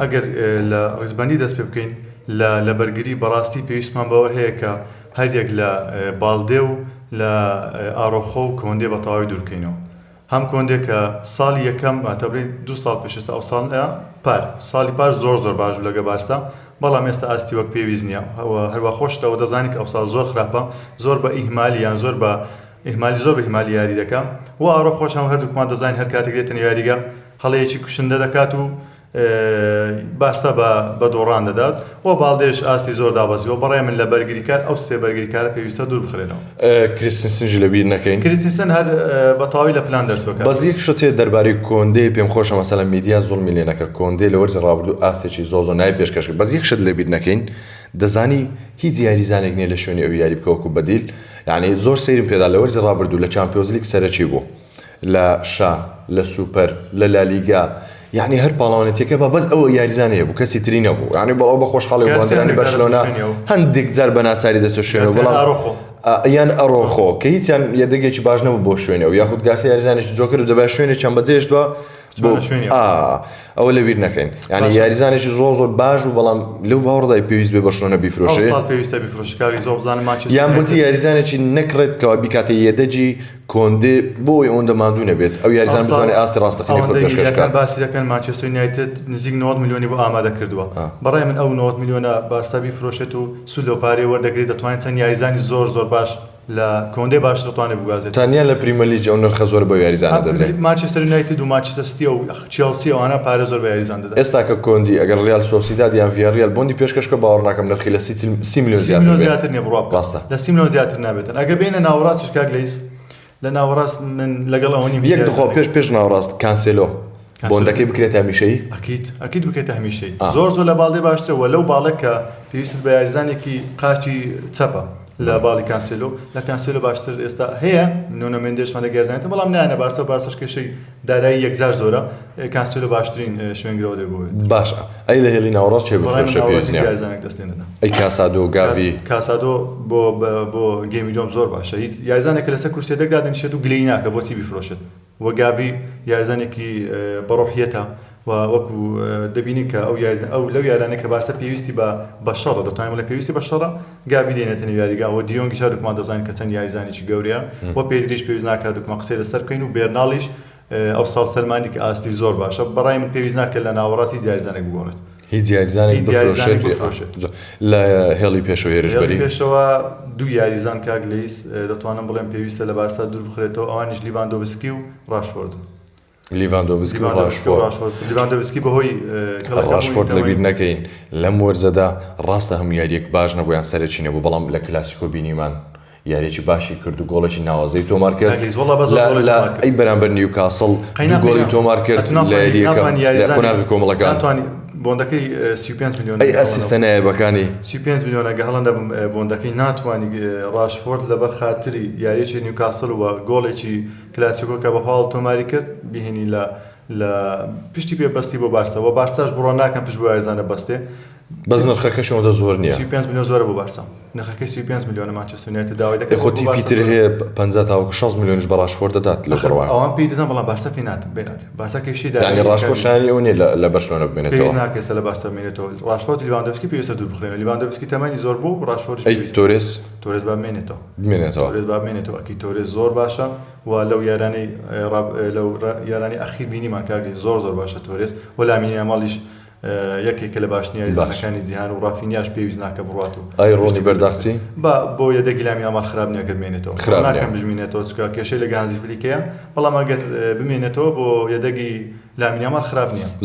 ئەگەر لە ڕیزبەندی دەست پێ بکەین لە بەرگری بەڕاستی پێویستمان بەوە هەیە کە هەریەک لە باڵدێ و لە ئاڕۆخۆ و کۆندێ بە تەواوی دوورکەینەوە. هەم کۆندێک کە ساڵی یەکەم ئاتەبرین 2 ساڵ پێشستا ئەو ساڵی پار زۆر باش لەگە بارسا، بەڵام ئێستا ئاستی وەک پێویست نییە. هەروە خۆشتەوە دەزانی کە ئەو ساڵ زۆر خراپە، زۆر بە ئیهمالی یان زۆر بە ئیهمالی یاری دەکات. و ئاڕۆ خۆش هەم هەردووکمان دەزانین هەر کاتێک دێتن یاریگە هەڵەیەکی کوشندە دەکات و بارسا بە دۆڕان دەدات و باڵدێش ئاستی زۆر دابەزیەوە. بەڕێ من لە بەرگریکار ئەو سێ بەرگریکارە پێویستە دوور بخرێنەوە. کریستنسنجی لەبیر نەکەین. کریستنسن هەر بە تەواوی لە پلان دەرچووە. بەس یەک شتێ دەربارەی کۆندێ پێم خۆشە مەسەلەن میدیا زوڵمی لێ نەکە. کۆندێ لە وەرزی ڕابردوو ئاستێکی زۆر نای پێشکەش کرد. بەس یەک شت لەبیر نەکەین، دەزانی هیچ یاریزانێک نییە لە شوێنی ئەو یاری بکەوەکو بەدیل. یعنی زۆر سەیرم پێدا لە وەرزی ڕابردوو لە چامپیۆنز لیگ سەرەکی بوو، لە شا، لە سوپەر، لە لالیگا، یعنی هەر پاڵاوانێتێکە بە بەس ئەوە یاریزانەیە بوو، کەسی تری نەبوو. یعنی بەڵاو بە خۆشحاڵی وڵاتیانی بەرشلۆنا هەندێک جار بە ناچاری دەچێت شوێنەوە، بەڵام یان ئەڕۆخۆ کە هیچیان یەدەگێکی باش نەبوو بۆ شوێنەوە، یاخود گارسی یاریزانێکی جۆ کرد و دەبێت شوێنێکیان بەجێشتوە ئەوە لەبیر نەکەین. یعنی یاریزانێکی زۆر باش و بەڵام لەو باوەڕدای پێویست بێ بەرشلۆنا بیفرۆشێت یان بۆچی یاریزانێکی نەکڕێت کەوا بیکاتە یەدەجی کۆندێ بۆی ئەوەندە مادوو نەبێت، ئەو یاریزان بتوانێت ئاستی ڕاستەقینەی خۆی پێشکەش بکات. باسی دەکەن مانچستەر یونایتد نزیک 90 میلیۆنی بۆ ئامادە کردووە. بەڕای من ئەو 90 میلیۆنە بارسا بیفرۆشێت و سود و پارەی وەردەگرێت، دەتوانێت چەند یاریزانی زۆر باش لە کۆندێ باش دەتوانێت بگازێت. تانیا لە پریمەر لیگ ئەو نرخە زۆر بە یاریزانە دەدرێت. مانچستەر یونایتد و مانچستەر سیتی و چێلسی ئەوانە پارە زۆر بە یاریزان دەدەن. ئێستا کە کۆندی ئەگەر ڕیال سۆسیداد یان ڤیاریال بۆندی پێشکەشکە باوەڕ ناکەم نرخی لە 30 میلیۆن زیاتر نییە بڕوا بکە. لە 30 میلیۆن زیاتر نابێتن. ئەگە بینە ناوەڕاستیش کاک لەیس لە ناوەڕاست من لەگەڵ ئەوەنی یەک دخۆ پێش ناوەڕاست کانسێلۆ بۆندەکەی بکرێت هەمیشەیی؟ ئەکید بکرێتە هەمیشەیی. زۆر لە باڵدێ باشترەوە لەو باڵێک کە پێویست بە یاریزانێکی قاچی چەپە لە باڵی کانسێلۆ. لە کانسێلۆ باشتر ئێستا هەیە نونۆ مێندێشوانە گەرزانێتە، بەڵام نایەنە بارساش کێشەی دارایی یەکجار زۆرە. کانسێلۆ باشترین شوێنگرەوە دەبێت. باشە. ئەی لە هێڵی ناوەڕاست چێ بفرۆشە پێویست نییە. ئەی کاسادۆ گاڤی کاسادۆ بۆ گێمی دۆم زۆر باشە. هیچ یاریزانێک لەسەر کورسێدەکدا دەنیشێت و گلەی ناکە بۆچی بیفرۆشێت. وە گاڤی یاریزانێکی بەڕۆحیەتە و وەکو دەبینین کە ئەو لەو یارانە کە بارسا پێویستی بە شەڕە، دەتوانین لە پێویستی بە شەڕە گاڤی دێنێتە نێو یاریگا. و دیۆنگیش هەردووکمان دەزانین کە چەند یاریزانێکی گەورەیە و پێدریش پێویست ناکات دوکمان قسەی لەسەر بکەین و بێرناڵیش ئەو ساڵ سەلمانی کە ئاستی زۆر باشە. بەڕای من پێویست ناکات لە ناوەڕاستی یاریزانێک بگۆڕێت. هیچ یاریزانێک بفرۆشێت لە هێڵی پێشەوە هێرشبەری. پێشەوە دوو یاریزان کاک لەیس دەتوانم بڵێم پێویستە لە بارسا دوور بخرێتەوە، ئەوانیش لیڤاندۆڤسکی و راشفۆرد. لیڤاندۆڤسکی بەهۆی راشفۆرد لەبیر نەکەین لەم وەرزەدا ڕاستە هەموو یاریەک باش نەبوویان سەرەکی نەبوو، بەڵام لە کلاسیکۆ بینیمان یاریێکی باشی کرد و گۆڵێکی ناوازەی تۆمار کرد. ئەی بەرامبەر نیوکاسڵ گۆڵی تۆمار کرد لە یاریەکە لە قۆناغی کۆمەڵەکان. بۆندەکەی 35 میلیۆن ئەی ئەسیستە نایەبەکانی 35 میلیۆنە هەڵەندە بۆندەکەی ناتوانی راشفۆرد لەبەر خاتری یاریەکی نیوکاسڵ و گۆڵێکی کلاسیکۆ کە بە پاڵ تۆماری کرد بهێنی لە پشتی پێبەستی بۆ بارسا. و بارساش بڕۆ ناکەم پشت بۆ یاریزانە بەستێ. بەس نرخەکەشەوە زۆر نییە. 35 میلیۆن زۆرە بۆ بارسا. نرخەکەی 35 میلیۆنە مانچستەر یونایتد داوای دەکات. خۆتی پیتر هەیە 50 تا 60 میلیۆنیش بە راشفۆرد دەدات لە بڕوان. ئەوان پێی دەدەن بەڵام بارسا پێی ناتێت. بارسا کێشەی دارایی. یعنی راشفۆرد شایانی ئەو نییە لە بەرشلۆنە بمێنێتەوە. پێویست ناکرێت لە بارسا بمێنێتەوە. راشفۆرد لیڤاندۆڤسکی پێویستە دوور بخرێنەوە. لیڤاندۆڤسکی تەمەنی زۆر بوو و راشفۆردش پێویستە. تۆرێز با بمێنێتەوە. ئەکی تۆرێز زۆر باشە و لەو یارانەی ئەخیر بینیمان کاگەی زۆر باشە تۆرێز. و لامینی یاماڵیش یەکێکە لە باشترین یاریزانەکانی جیهان و ڕافینیاش پێویست ناکە بڕوات و ئای ڕۆنی بەرداخچی بۆ یەدەگی لامی ئامال خراپ نییە ئەگەر بمێنێتەوە. ناکەم بژمێنێتەوە چکە کێشەی لە گانزی فلیکەیە، بەڵام ئەگەر بمێنێتەوە بۆ یەدەگی لامی ئامال خراپ نییە.